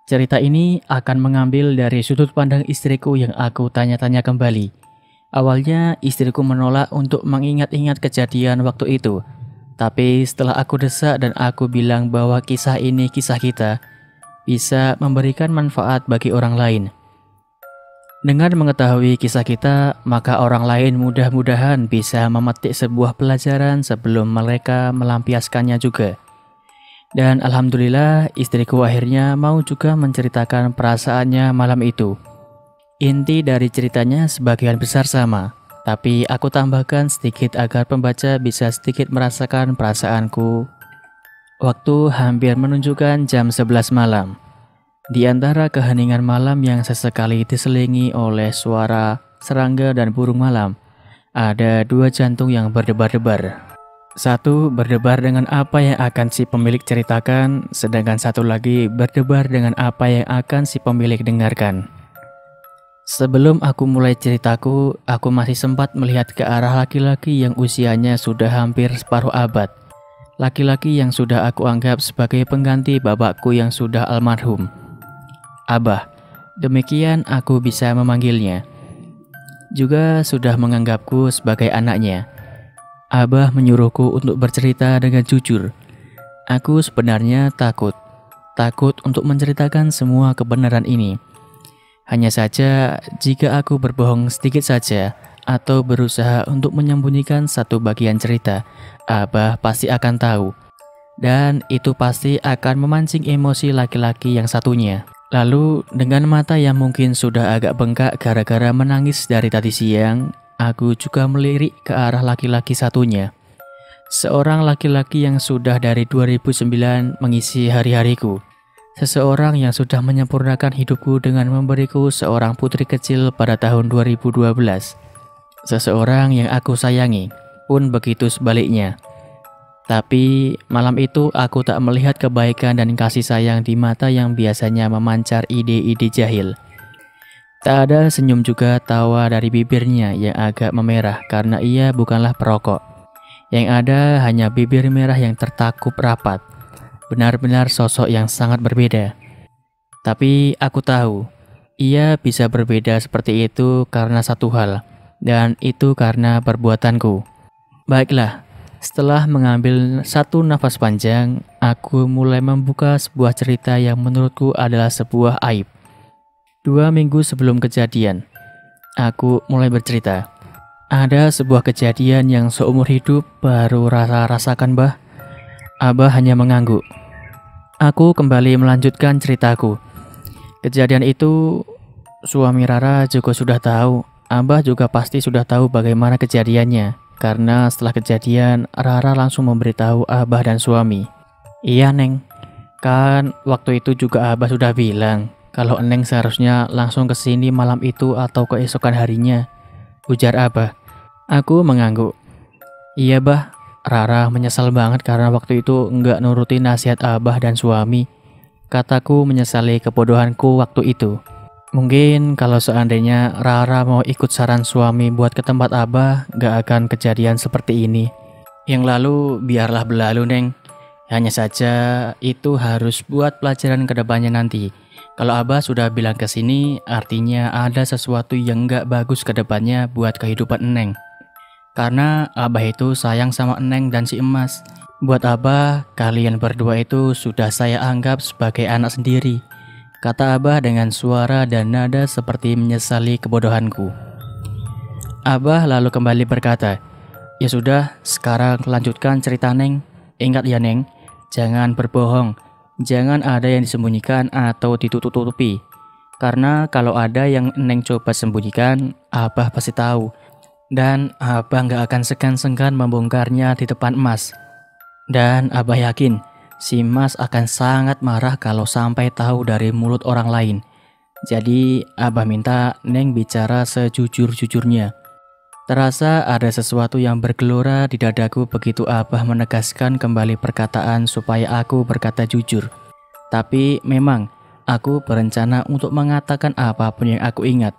Cerita ini akan mengambil dari sudut pandang istriku yang aku tanya-tanya kembali. Awalnya istriku menolak untuk mengingat-ingat kejadian waktu itu. Tapi setelah aku desak dan aku bilang bahwa kisah ini kisah kita, bisa memberikan manfaat bagi orang lain. Dengan mengetahui kisah kita, maka orang lain mudah-mudahan bisa memetik sebuah pelajaran sebelum mereka melampiaskannya juga. Dan alhamdulillah istriku akhirnya mau juga menceritakan perasaannya malam itu. Inti dari ceritanya sebagian besar sama, tapi aku tambahkan sedikit agar pembaca bisa sedikit merasakan perasaanku. Waktu hampir menunjukkan jam 11 malam. Di antara keheningan malam yang sesekali diselingi oleh suara serangga dan burung malam, ada dua jantung yang berdebar-debar. Satu berdebar dengan apa yang akan si pemilik ceritakan, sedangkan satu lagi berdebar dengan apa yang akan si pemilik dengarkan. Sebelum aku mulai ceritaku, aku masih sempat melihat ke arah laki-laki yang usianya sudah hampir separuh abad. Laki-laki yang sudah aku anggap sebagai pengganti bapakku yang sudah almarhum. Abah, demikian aku bisa memanggilnya. Juga sudah menganggapku sebagai anaknya. Abah menyuruhku untuk bercerita dengan jujur. Aku sebenarnya takut untuk menceritakan semua kebenaran ini. Hanya saja, jika aku berbohong sedikit saja atau berusaha untuk menyembunyikan satu bagian cerita, Abah pasti akan tahu. Dan itu pasti akan memancing emosi laki-laki yang satunya. Lalu, dengan mata yang mungkin sudah agak bengkak gara-gara menangis dari tadi siang, aku juga melirik ke arah laki-laki satunya. Seorang laki-laki yang sudah dari 2009 mengisi hari-hariku. Seseorang yang sudah menyempurnakan hidupku dengan memberiku seorang putri kecil pada tahun 2012. Seseorang yang aku sayangi, pun begitu sebaliknya. Tapi malam itu aku tak melihat kebaikan dan kasih sayang di mata yang biasanya memancar ide-ide jahil. Tak ada senyum juga tawa dari bibirnya yang agak memerah karena ia bukanlah perokok. Yang ada hanya bibir merah yang tertakup rapat. Benar-benar sosok yang sangat berbeda. Tapi aku tahu, ia bisa berbeda seperti itu karena satu hal, dan itu karena perbuatanku. Baiklah, setelah mengambil satu nafas panjang, aku mulai membuka sebuah cerita yang menurutku adalah sebuah aib. 2 minggu sebelum kejadian, aku mulai bercerita. Ada sebuah kejadian yang seumur hidup baru rasakan, Bah. Abah hanya mengangguk. Aku kembali melanjutkan ceritaku. Kejadian itu, suami Rara juga sudah tahu. Abah juga pasti sudah tahu bagaimana kejadiannya. Karena setelah kejadian, Rara langsung memberitahu Abah dan suami. Iya, Neng. Kan waktu itu juga Abah sudah bilang kalau Neng seharusnya langsung ke sini malam itu atau keesokan harinya, ujar Abah. Aku mengangguk. Iya, Bah. Rara menyesal banget karena waktu itu enggak nurutin nasihat Abah dan suami. Kataku menyesali kebodohanku waktu itu. Mungkin kalau seandainya Rara mau ikut saran suami buat ke tempat Abah, gak akan kejadian seperti ini. Yang lalu biarlah berlalu, Neng. Hanya saja itu harus buat pelajaran ke depannya nanti. Kalau Abah sudah bilang ke sini, artinya ada sesuatu yang gak bagus ke depannya buat kehidupan Neng. Karena Abah itu sayang sama Neng dan si Emas. Buat Abah, kalian berdua itu sudah saya anggap sebagai anak sendiri, kata Abah dengan suara dan nada seperti menyesali kebodohanku. Abah lalu kembali berkata, ya sudah, sekarang lanjutkan cerita Neng. Ingat ya Neng, jangan berbohong. Jangan ada yang disembunyikan atau ditutup-tutupi. Karena kalau ada yang Neng coba sembunyikan, Abah pasti tahu. Dan Abah gak akan segan-segan membongkarnya di depan Emas. Dan Abah yakin si Mas akan sangat marah kalau sampai tahu dari mulut orang lain. Jadi Abah minta Neng bicara sejujur-jujurnya. Terasa ada sesuatu yang bergelora di dadaku begitu Abah menegaskan kembali perkataan supaya aku berkata jujur. Tapi memang aku berencana untuk mengatakan apapun yang aku ingat.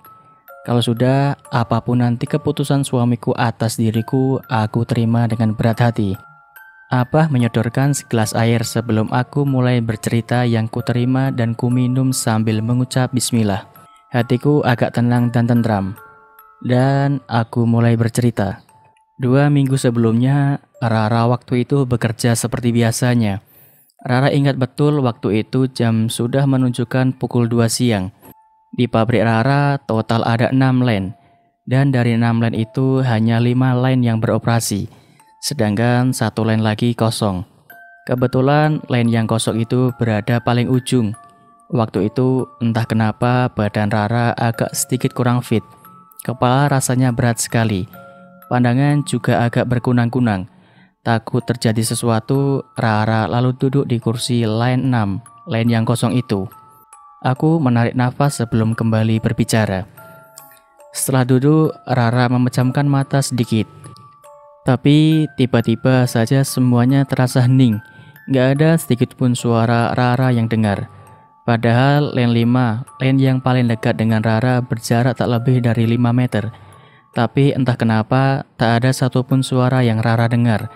Kalau sudah, apapun nanti keputusan suamiku atas diriku, aku terima dengan berat hati. Abah menyodorkan segelas air sebelum aku mulai bercerita yang kuterima dan kuminum sambil mengucap bismillah. Hatiku agak tenang dan tentram. Dan aku mulai bercerita. 2 minggu sebelumnya, Rara waktu itu bekerja seperti biasanya. Rara ingat betul waktu itu jam sudah menunjukkan pukul 2 siang. Di pabrik Rara total ada 6 line. Dan dari 6 line itu hanya 5 line yang beroperasi. Sedangkan 1 line lagi kosong. Kebetulan line yang kosong itu berada paling ujung. Waktu itu entah kenapa badan Rara agak sedikit kurang fit. Kepala rasanya berat sekali. Pandangan juga agak berkunang-kunang. Takut terjadi sesuatu, Rara lalu duduk di kursi line 6, line yang kosong itu. Aku menarik nafas sebelum kembali berbicara. Setelah duduk, Rara memejamkan mata sedikit. Tapi tiba-tiba saja semuanya terasa hening. Gak ada sedikit pun suara Rara yang dengar. Padahal line 5, line yang paling dekat dengan Rara berjarak tak lebih dari 5 meter. Tapi entah kenapa tak ada satupun suara yang Rara dengar.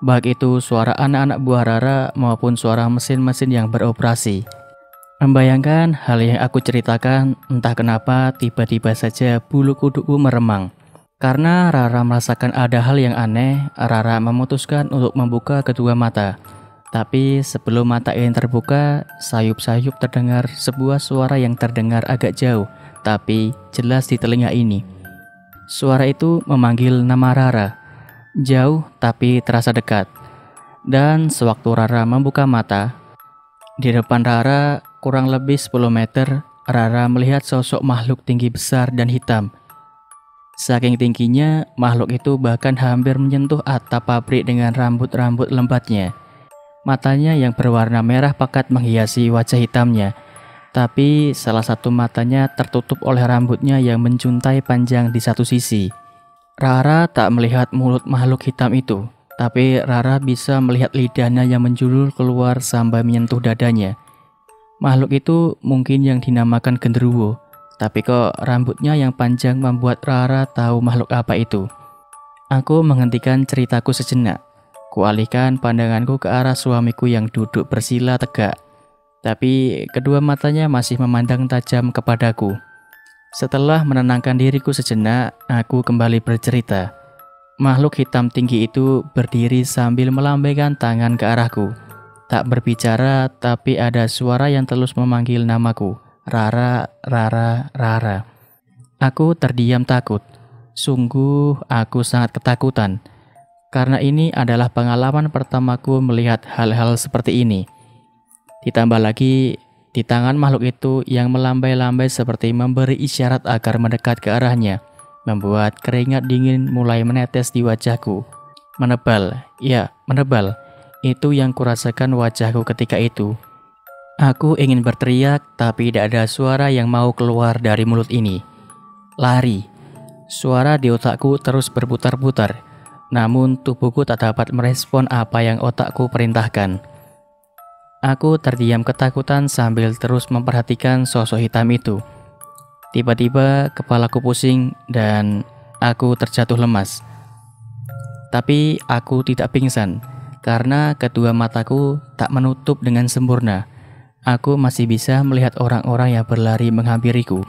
Baik itu suara anak-anak buah Rara maupun suara mesin-mesin yang beroperasi. Membayangkan hal yang aku ceritakan, entah kenapa tiba-tiba saja bulu kudukku meremang. Karena Rara merasakan ada hal yang aneh, Rara memutuskan untuk membuka kedua mata. Tapi sebelum mata ini terbuka, sayup-sayup terdengar sebuah suara yang terdengar agak jauh, tapi jelas di telinga ini. Suara itu memanggil nama Rara, jauh tapi terasa dekat. Dan sewaktu Rara membuka mata, di depan Rara kurang lebih 10 meter, Rara melihat sosok makhluk tinggi besar dan hitam. Saking tingginya, makhluk itu bahkan hampir menyentuh atap pabrik dengan rambut-rambut lembatnya. Matanya yang berwarna merah pekat menghiasi wajah hitamnya. Tapi salah satu matanya tertutup oleh rambutnya yang menjuntai panjang di satu sisi. Rara tak melihat mulut makhluk hitam itu, tapi Rara bisa melihat lidahnya yang menjulur keluar sampai menyentuh dadanya. Makhluk itu mungkin yang dinamakan genderuwo, tapi kok rambutnya yang panjang membuat Rara tahu makhluk apa itu. Aku menghentikan ceritaku sejenak. Kualihkan pandanganku ke arah suamiku yang duduk bersila tegak. Tapi kedua matanya masih memandang tajam kepadaku. Setelah menenangkan diriku sejenak, aku kembali bercerita. Makhluk hitam tinggi itu berdiri sambil melambaikan tangan ke arahku. Tak berbicara, tapi ada suara yang terus memanggil namaku. Rara, Rara, Rara. Aku terdiam takut. Sungguh aku sangat ketakutan. Karena ini adalah pengalaman pertamaku melihat hal-hal seperti ini. Ditambah lagi, di tangan makhluk itu yang melambai-lambai seperti memberi isyarat agar mendekat ke arahnya, membuat keringat dingin mulai menetes di wajahku. Menebal, ya menebal, itu yang kurasakan wajahku ketika itu. Aku ingin berteriak, tapi tidak ada suara yang mau keluar dari mulut ini. Lari. Suara di otakku terus berputar-putar, namun tubuhku tak dapat merespon apa yang otakku perintahkan. Aku terdiam ketakutan sambil terus memperhatikan sosok hitam itu. Tiba-tiba kepalaku pusing dan aku terjatuh lemas. Tapi aku tidak pingsan, karena kedua mataku tak menutup dengan sempurna. Aku masih bisa melihat orang-orang yang berlari menghampiriku.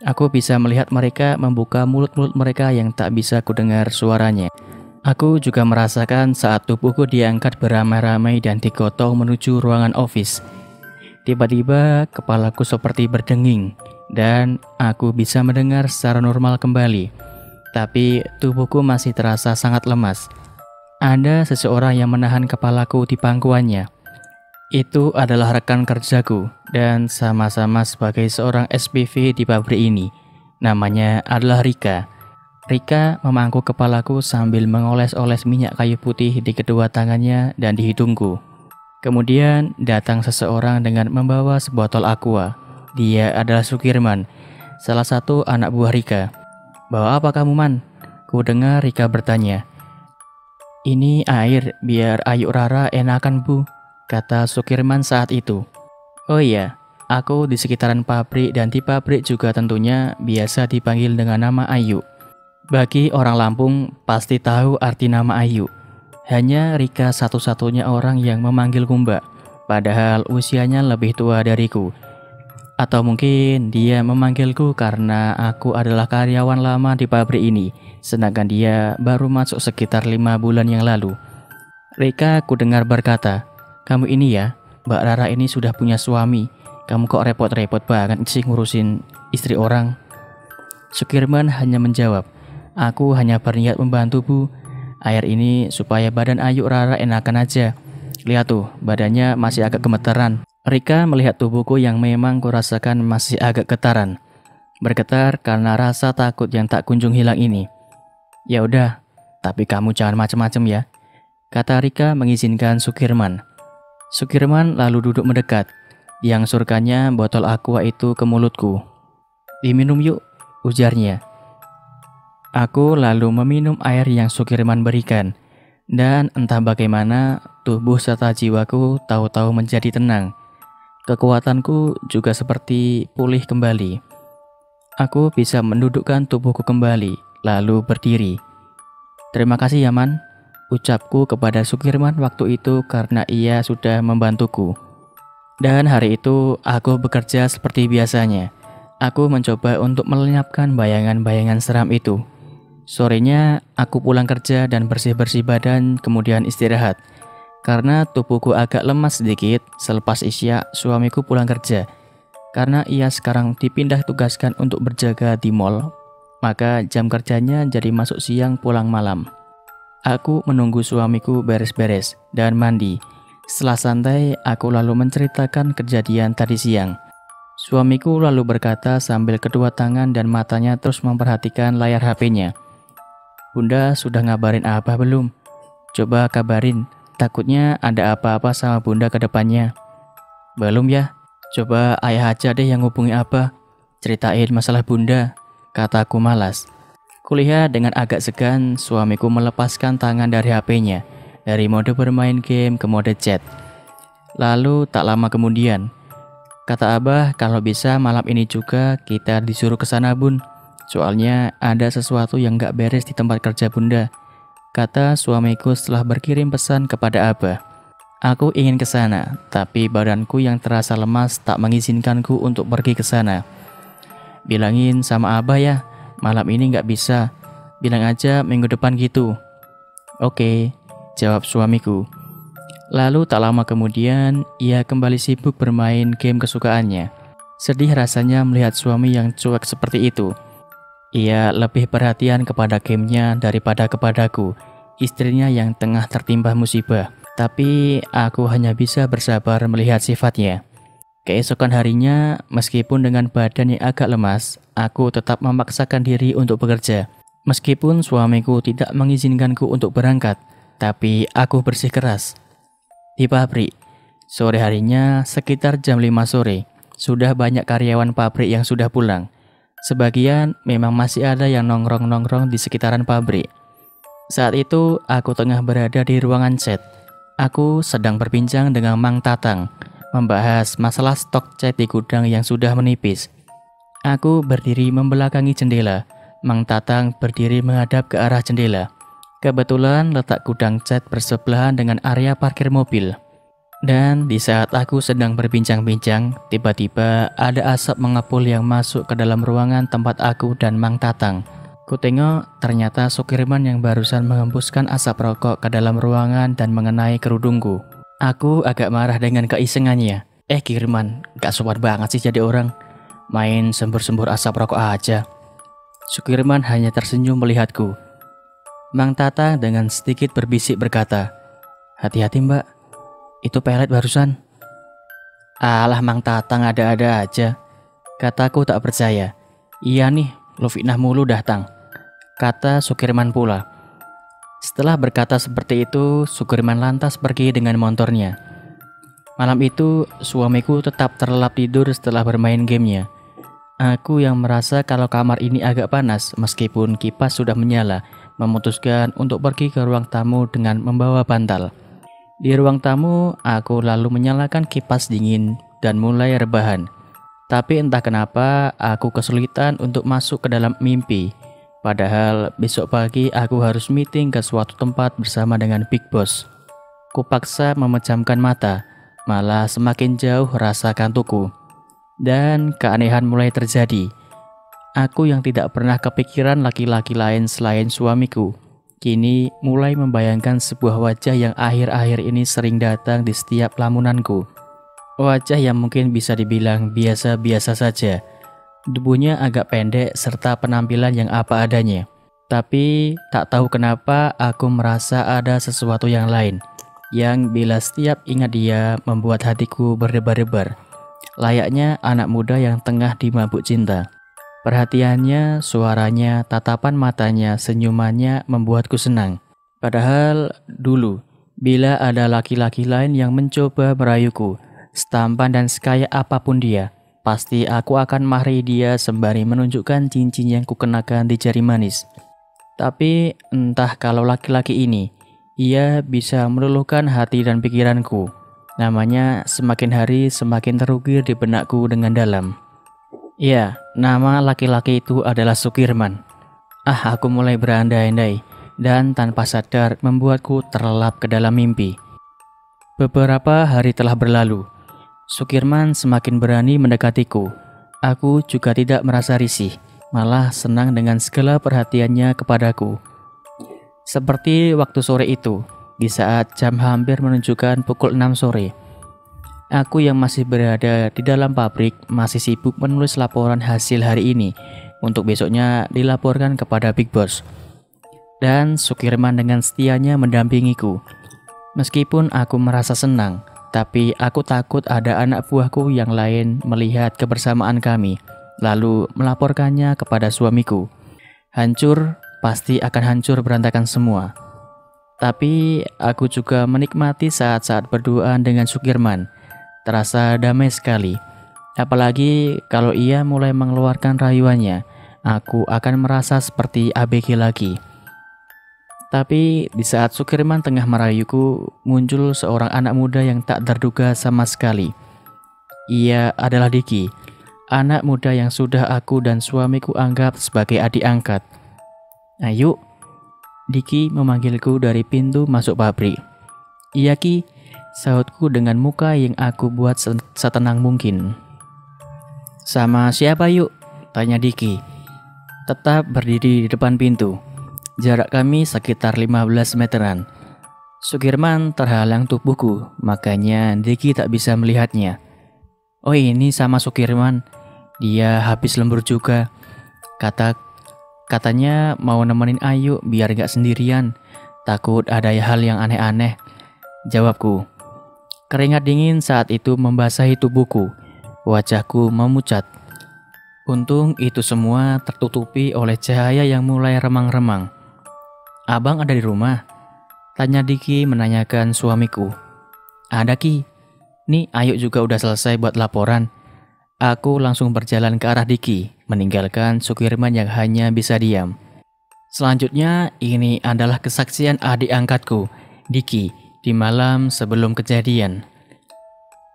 Aku bisa melihat mereka membuka mulut-mulut mereka yang tak bisa kudengar suaranya. Aku juga merasakan saat tubuhku diangkat beramai-ramai dan digotong menuju ruangan office. Tiba-tiba kepalaku seperti berdenging dan aku bisa mendengar secara normal kembali. Tapi tubuhku masih terasa sangat lemas. Ada seseorang yang menahan kepalaku di pangkuannya. Itu adalah rekan kerjaku dan sama-sama sebagai seorang SPV di pabrik ini. Namanya adalah Rika. Rika memangku kepalaku sambil mengoles-oles minyak kayu putih di kedua tangannya dan di hidungku. Kemudian datang seseorang dengan membawa sebotol aqua. Dia adalah Sukirman, salah satu anak buah Rika. "Bawa apa kamu, Man?" Ku dengar Rika bertanya. "Ini air, biar Ayu Rara enakan, Bu," kata Sukirman saat itu. "Oh iya, aku di sekitaran pabrik dan di pabrik juga tentunya biasa dipanggil dengan nama Ayu. Bagi orang Lampung pasti tahu arti nama Ayu. Hanya Rika satu-satunya orang yang memanggilku Mbak, padahal usianya lebih tua dariku. Atau mungkin dia memanggilku karena aku adalah karyawan lama di pabrik ini, sedangkan dia baru masuk sekitar 5 bulan yang lalu. Rika ku dengar berkata, "Kamu ini ya, Mbak Rara ini sudah punya suami. Kamu kok repot-repot banget sih ngurusin istri orang?" Sukirman hanya menjawab, "Aku hanya berniat membantu Bu. Air ini supaya badan Ayu Rara enakan aja. Lihat tuh, badannya masih agak gemeteran." Rika melihat tubuhku yang memang kurasakan masih agak getaran. Bergetar karena rasa takut yang tak kunjung hilang ini. "Ya udah, tapi kamu jangan macem-macem ya," kata Rika mengizinkan Sukirman. Sukirman lalu duduk mendekat. Diangsurkannya botol aqua itu ke mulutku. "Diminum yuk," ujarnya. Aku lalu meminum air yang Sukirman berikan. Dan entah bagaimana, tubuh serta jiwaku tahu-tahu menjadi tenang. Kekuatanku juga seperti pulih kembali. Aku bisa mendudukkan tubuhku kembali, lalu berdiri. "Terima kasih ya Man," ucapku kepada Sukirman waktu itu karena ia sudah membantuku. Dan hari itu aku bekerja seperti biasanya. Aku mencoba untuk melenyapkan bayangan-bayangan seram itu. Sorenya aku pulang kerja dan bersih-bersih badan kemudian istirahat. Karena tubuhku agak lemas sedikit selepas Isya suamiku pulang kerja. Karena ia sekarang dipindah tugaskan untuk berjaga di mall, maka jam kerjanya jadi masuk siang pulang malam. Aku menunggu suamiku beres-beres dan mandi. Setelah santai, aku lalu menceritakan kejadian tadi siang. Suamiku lalu berkata sambil kedua tangan dan matanya terus memperhatikan layar HP-nya. "Bunda sudah ngabarin Abah belum? Coba kabarin. Takutnya ada apa-apa sama Bunda ke depannya." "Belum ya, coba ayah aja deh yang hubungi Abah. Ceritain masalah Bunda," kataku malas. Kulihat dengan agak segan, suamiku melepaskan tangan dari HP-nya, dari mode bermain game ke mode chat. Lalu tak lama kemudian, kata Abah kalau bisa malam ini juga kita disuruh ke sana Bun. Soalnya ada sesuatu yang gak beres di tempat kerja Bunda, kata suamiku setelah berkirim pesan kepada Abah. Aku ingin ke sana, tapi badanku yang terasa lemas tak mengizinkanku untuk pergi ke sana. "Bilangin sama Abah ya, malam ini gak bisa. Bilang aja minggu depan gitu." "Oke," jawab suamiku. Lalu tak lama kemudian, ia kembali sibuk bermain game kesukaannya. Sedih rasanya melihat suami yang cuek seperti itu. Ia lebih perhatian kepada gamenya daripada kepadaku, istrinya yang tengah tertimpa musibah. Tapi aku hanya bisa bersabar melihat sifatnya. Keesokan harinya, meskipun dengan badan yang agak lemas, aku tetap memaksakan diri untuk bekerja. Meskipun suamiku tidak mengizinkanku untuk berangkat, tapi aku bersikeras. Di pabrik, sore harinya sekitar jam 5 sore, sudah banyak karyawan pabrik yang sudah pulang. Sebagian memang masih ada yang nongkrong-nongkrong di sekitaran pabrik. Saat itu aku tengah berada di ruangan chat. Aku sedang berbincang dengan Mang Tatang, membahas masalah stok cat di gudang yang sudah menipis. Aku berdiri membelakangi jendela. Mang Tatang berdiri menghadap ke arah jendela. Kebetulan letak gudang cat bersebelahan dengan area parkir mobil. Dan di saat aku sedang berbincang-bincang, tiba-tiba ada asap mengepul yang masuk ke dalam ruangan tempat aku dan Mang Tatang. Kutengok ternyata Sukirman yang barusan menghembuskan asap rokok ke dalam ruangan dan mengenai kerudungku. Aku agak marah dengan keisengannya. Kirman, gak sopan banget sih jadi orang. Main sembur-sembur asap rokok aja." Sukirman hanya tersenyum melihatku. Mang Tatang dengan sedikit berbisik berkata, "Hati-hati Mbak, itu pelet barusan." "Alah Mang Tatang ada-ada aja," kataku tak percaya. "Iya nih, lo fitnah mulu datang," kata Sukirman pula. Setelah berkata seperti itu, Sukirman lantas pergi dengan motornya. Malam itu, suamiku tetap terlelap tidur setelah bermain gamenya. Aku yang merasa kalau kamar ini agak panas meskipun kipas sudah menyala, memutuskan untuk pergi ke ruang tamu dengan membawa bantal. Di ruang tamu, aku lalu menyalakan kipas dingin dan mulai rebahan. Tapi entah kenapa aku kesulitan untuk masuk ke dalam mimpi. Padahal besok pagi aku harus meeting ke suatu tempat bersama dengan Big Boss. Kupaksa memejamkan mata, malah semakin jauh rasa kantukku. Dan keanehan mulai terjadi. Aku yang tidak pernah kepikiran laki-laki lain selain suamiku, kini mulai membayangkan sebuah wajah yang akhir-akhir ini sering datang di setiap lamunanku. Wajah yang mungkin bisa dibilang biasa-biasa saja. Tubuhnya agak pendek serta penampilan yang apa adanya. Tapi tak tahu kenapa aku merasa ada sesuatu yang lain, yang bila setiap ingat dia membuat hatiku berdebar-debar. Layaknya anak muda yang tengah dimabuk cinta. Perhatiannya, suaranya, tatapan matanya, senyumannya membuatku senang. Padahal dulu, bila ada laki-laki lain yang mencoba merayuku, setampan dan sekaya apapun dia, pasti aku akan marahi dia sembari menunjukkan cincin yang kukenakan di jari manis. Tapi entah kalau laki-laki ini, ia bisa meluluhkan hati dan pikiranku. Namanya semakin hari semakin terukir di benakku dengan dalam. Ya, nama laki-laki itu adalah Sukirman. Aku mulai berandai-andai dan tanpa sadar membuatku terlelap ke dalam mimpi. Beberapa hari telah berlalu. Sukirman semakin berani mendekatiku. Aku juga tidak merasa risih, malah senang dengan segala perhatiannya kepadaku. Seperti waktu sore itu, di saat jam hampir menunjukkan pukul 6 sore. Aku yang masih berada di dalam pabrik masih sibuk menulis laporan hasil hari ini untuk besoknya dilaporkan kepada Big Boss. Dan Sukirman dengan setianya mendampingiku. Meskipun aku merasa senang, tapi aku takut ada anak buahku yang lain melihat kebersamaan kami, lalu melaporkannya kepada suamiku. Hancur, pasti akan hancur berantakan semua. Tapi aku juga menikmati saat-saat berduaan dengan Sukirman. Terasa damai sekali. Apalagi kalau ia mulai mengeluarkan rayuannya, aku akan merasa seperti ABG lagi. Tapi di saat Sukirman tengah merayuku, muncul seorang anak muda yang tak terduga sama sekali. Ia adalah Diki, anak muda yang sudah aku dan suamiku anggap sebagai adik angkat. Ayo, Diki memanggilku dari pintu masuk pabrik. Iya Ki, sahutku dengan muka yang aku buat setenang mungkin. Sama siapa yuk? Tanya Diki. Tetap berdiri di depan pintu. Jarak kami sekitar 15 meteran. Sukirman terhalang tubuhku, makanya Diki tak bisa melihatnya. Oh ini sama Sukirman, dia habis lembur juga. Katanya mau nemenin Ayu biar gak sendirian. Takut ada hal yang aneh-aneh. Jawabku. Keringat dingin saat itu membasahi tubuhku. Wajahku memucat. Untung itu semua tertutupi oleh cahaya yang mulai remang-remang. Abang ada di rumah? Tanya Diki menanyakan suamiku. Ada Ki. Nih Ayu juga udah selesai buat laporan. Aku langsung berjalan ke arah Diki, meninggalkan Sukirman yang hanya bisa diam. Selanjutnya ini adalah kesaksian adik angkatku, Diki, di malam sebelum kejadian.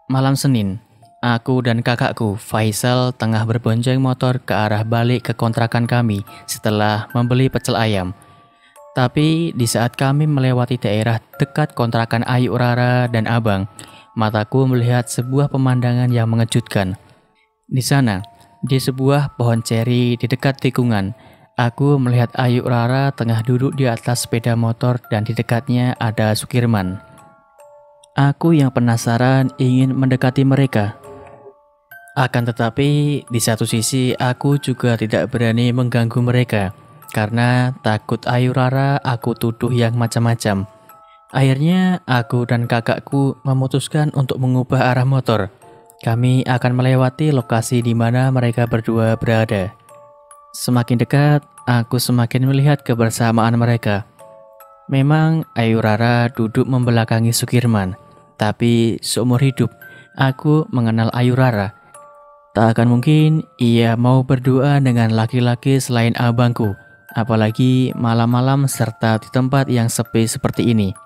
Malam Senin, aku dan kakakku Faisal tengah berbonceng motor ke arah balik ke kontrakan kami setelah membeli pecel ayam. Tapi di saat kami melewati daerah dekat kontrakan Ayu Rara dan Abang, mataku melihat sebuah pemandangan yang mengejutkan. Di sana, di sebuah pohon ceri di dekat tikungan, aku melihat Ayu Rara tengah duduk di atas sepeda motor dan di dekatnya ada Sukirman. Aku yang penasaran ingin mendekati mereka. Akan tetapi, di satu sisi aku juga tidak berani mengganggu mereka, karena takut Ayu Rara aku tuduh yang macam-macam. Akhirnya, aku dan kakakku memutuskan untuk mengubah arah motor. Kami akan melewati lokasi di mana mereka berdua berada. Semakin dekat, aku semakin melihat kebersamaan mereka. Memang Ayu Rara duduk membelakangi Sukirman, tapi seumur hidup aku mengenal Ayu Rara. Tak akan mungkin ia mau berdua dengan laki-laki selain abangku, apalagi malam-malam serta di tempat yang sepi seperti ini.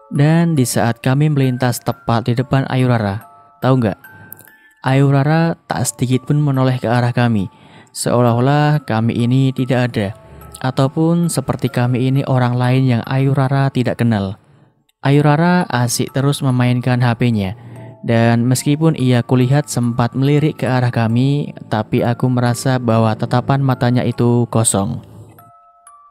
Dan di saat kami melintas tepat di depan Ayu Rara, tahu nggak? Ayu Rara tak sedikit pun menoleh ke arah kami, seolah-olah kami ini tidak ada, ataupun seperti kami ini orang lain yang Ayu Rara tidak kenal. Ayu Rara asik terus memainkan HP-nya, dan meskipun ia kulihat sempat melirik ke arah kami, tapi aku merasa bahwa tatapan matanya itu kosong.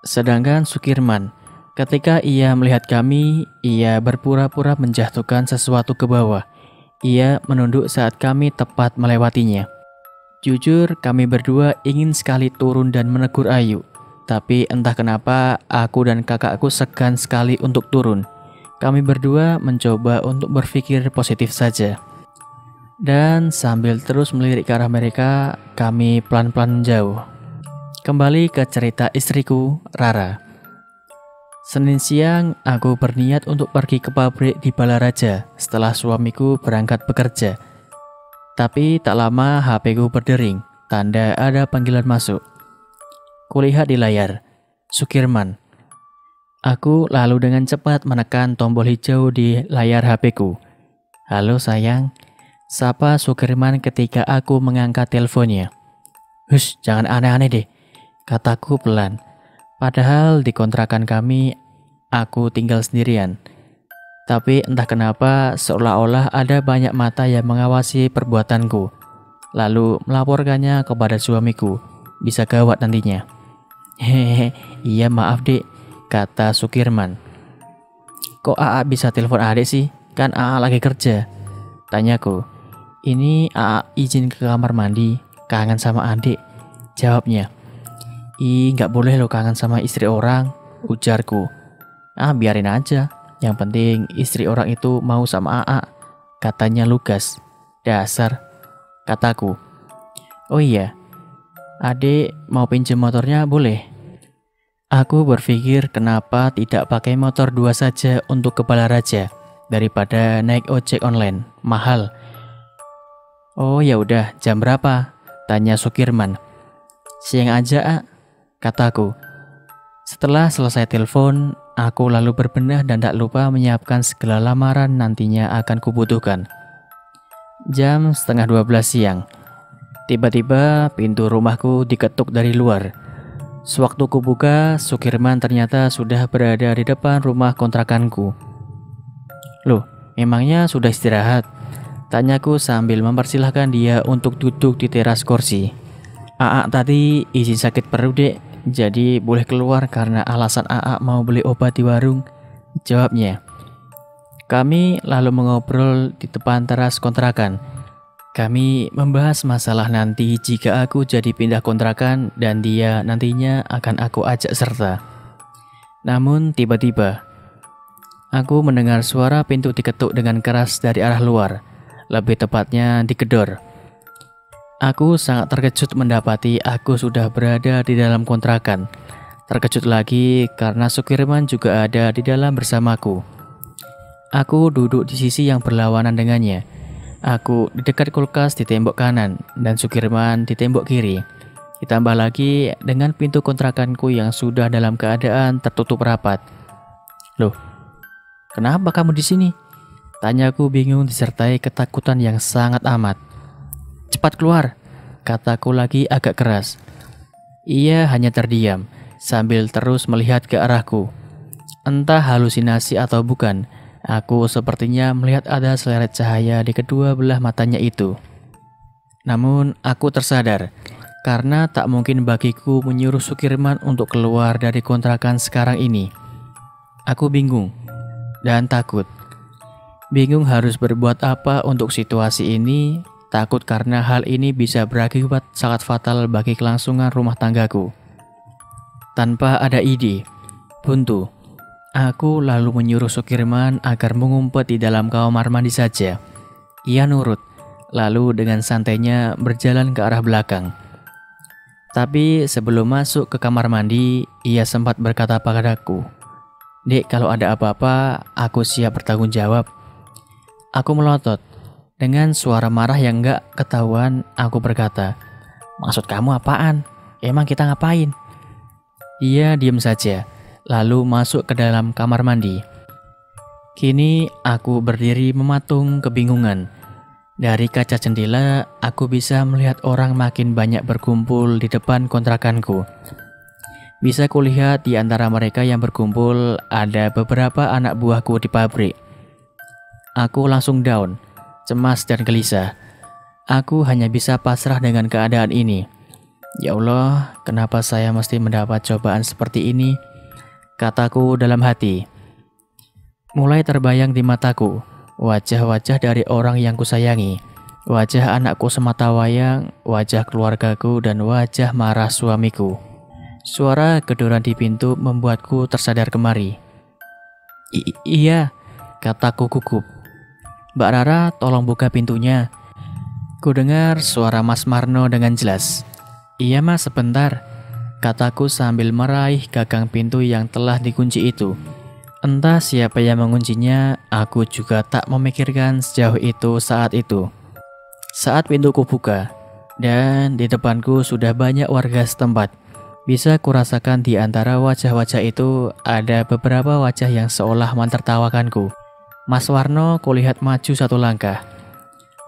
Sedangkan Sukirman, ketika ia melihat kami, ia berpura-pura menjatuhkan sesuatu ke bawah. Ia menunduk saat kami tepat melewatinya. Jujur, kami berdua ingin sekali turun dan menegur Ayu, tapi entah kenapa aku dan kakakku segan sekali untuk turun. Kami berdua mencoba untuk berpikir positif saja. Dan sambil terus melirik ke arah mereka, kami pelan-pelan menjauh. Kembali ke cerita istriku, Rara. Senin siang, aku berniat untuk pergi ke pabrik di Balaraja setelah suamiku berangkat bekerja. Tapi tak lama HP-ku berdering, tanda ada panggilan masuk. Kulihat di layar, Sukirman. Aku lalu dengan cepat menekan tombol hijau di layar HP-ku. Halo sayang, sapa Sukirman ketika aku mengangkat teleponnya. Hush, jangan aneh-aneh deh, kataku pelan. Padahal di kontrakan kami, aku tinggal sendirian. Tapi entah kenapa seolah-olah ada banyak mata yang mengawasi perbuatanku, lalu melaporkannya kepada suamiku. Bisa gawat nantinya. Hehehe, iya maaf dek, kata Sukirman. Kok AA bisa telepon adik sih? Kan AA lagi kerja, tanyaku. Ini AA izin ke kamar mandi, kangen sama adik, jawabnya. Ih, gak boleh lo kangen sama istri orang, ujarku. Ah, biarin aja, yang penting istri orang itu mau sama AA, katanya Lukas. Dasar, kataku. Oh iya, adik mau pinjam motornya boleh? Aku berpikir kenapa tidak pakai motor 2 saja untuk ke Balaraja daripada naik ojek online, mahal. Oh ya udah, jam berapa? Tanya Sukirman. Siang aja, kataku. Setelah selesai telepon, aku lalu berbenah dan tak lupa menyiapkan segala lamaran nantinya akan kubutuhkan. Jam setengah 12 siang. Tiba-tiba pintu rumahku diketuk dari luar. Sewaktu kubuka, Sukirman ternyata sudah berada di depan rumah kontrakanku. Loh, memangnya sudah istirahat? Tanyaku sambil mempersilahkan dia untuk duduk di teras kursi. AA tadi izin sakit perut dek, jadi boleh keluar karena alasan AA mau beli obat di warung, jawabnya. Kami lalu mengobrol di depan teras kontrakan. Kami membahas masalah nanti jika aku jadi pindah kontrakan dan dia nantinya akan aku ajak serta. Namun tiba-tiba, aku mendengar suara pintu diketuk dengan keras dari arah luar, lebih tepatnya digedor. Aku sangat terkejut mendapati aku sudah berada di dalam kontrakan. Terkejut lagi karena Sukirman juga ada di dalam bersamaku. Aku duduk di sisi yang berlawanan dengannya. Aku di dekat kulkas di tembok kanan dan Sukirman di tembok kiri. Ditambah lagi dengan pintu kontrakanku yang sudah dalam keadaan tertutup rapat. Loh, kenapa kamu di sini? Tanyaku bingung disertai ketakutan yang sangat amat. Cepat keluar, kataku lagi agak keras. Ia hanya terdiam sambil terus melihat ke arahku. Entah halusinasi atau bukan, aku sepertinya melihat ada seleret cahaya di kedua belah matanya itu. Namun aku tersadar, karena tak mungkin bagiku menyuruh Sukirman untuk keluar dari kontrakan sekarang ini. Aku bingung dan takut. Bingung harus berbuat apa untuk situasi ini, takut karena hal ini bisa berakibat sangat fatal bagi kelangsungan rumah tanggaku. Tanpa ada ide, buntu. Aku lalu menyuruh Sukirman agar mengumpet di dalam kamar mandi saja. Ia nurut, lalu dengan santainya berjalan ke arah belakang. Tapi sebelum masuk ke kamar mandi, ia sempat berkata padaku, Dek, kalau ada apa-apa, aku siap bertanggung jawab. Aku melotot. Dengan suara marah yang gak ketahuan, aku berkata, Maksud kamu apaan? Emang kita ngapain? Ia diam saja, lalu masuk ke dalam kamar mandi. Kini aku berdiri mematung kebingungan. Dari kaca jendela, aku bisa melihat orang makin banyak berkumpul di depan kontrakanku. Bisa kulihat di antara mereka yang berkumpul ada beberapa anak buahku di pabrik. Aku langsung down, cemas dan gelisah. Aku hanya bisa pasrah dengan keadaan ini. Ya Allah, kenapa saya mesti mendapat cobaan seperti ini? Kataku dalam hati. Mulai terbayang di mataku wajah-wajah dari orang yang kusayangi, wajah anakku sematawayang, wajah keluargaku, dan wajah marah suamiku. Suara gedoran di pintu membuatku tersadar kemari. Iya, kataku gugup. Mbak Rara, tolong buka pintunya. Ku dengar suara Mas Marno dengan jelas. Iya mas, sebentar, kataku sambil meraih gagang pintu yang telah dikunci itu. Entah siapa yang menguncinya, aku juga tak memikirkan sejauh itu saat itu. Saat pintuku buka, dan di depanku sudah banyak warga setempat. Bisa kurasakan di antara wajah-wajah itu ada beberapa wajah yang seolah mentertawakanku. Mas Warno kulihat maju satu langkah.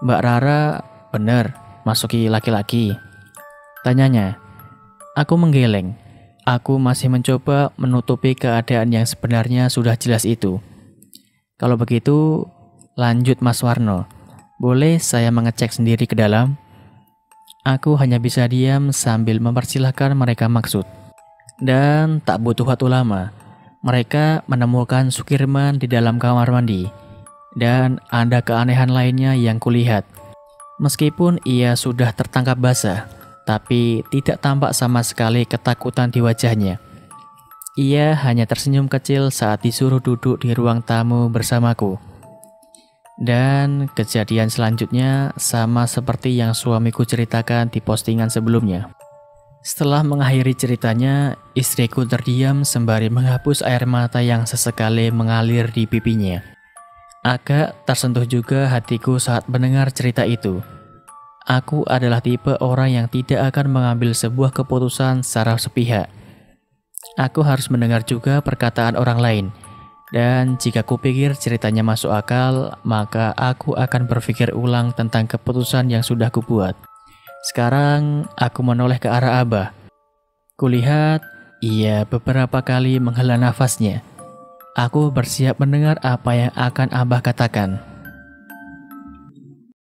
Mbak Rara, bener, masuki laki-laki? Tanyanya. Aku menggeleng. Aku masih mencoba menutupi keadaan yang sebenarnya sudah jelas itu. Kalau begitu, lanjut Mas Warno. Boleh saya mengecek sendiri ke dalam? Aku hanya bisa diam sambil mempersilahkan mereka maksud. Dan tak butuh waktu lama, mereka menemukan Sukirman di dalam kamar mandi. Dan ada keanehan lainnya yang kulihat. Meskipun ia sudah tertangkap basah, tapi tidak tampak sama sekali ketakutan di wajahnya. Ia hanya tersenyum kecil saat disuruh duduk di ruang tamu bersamaku. Dan kejadian selanjutnya sama seperti yang suamiku ceritakan di postingan sebelumnya. Setelah mengakhiri ceritanya, istriku terdiam sembari menghapus air mata yang sesekali mengalir di pipinya. Agak tersentuh juga hatiku saat mendengar cerita itu. Aku adalah tipe orang yang tidak akan mengambil sebuah keputusan secara sepihak. Aku harus mendengar juga perkataan orang lain. Dan jika kupikir ceritanya masuk akal, maka aku akan berpikir ulang tentang keputusan yang sudah kubuat. Sekarang aku menoleh ke arah Abah. Kulihat ia beberapa kali menghela nafasnya. Aku bersiap mendengar apa yang akan Abah katakan.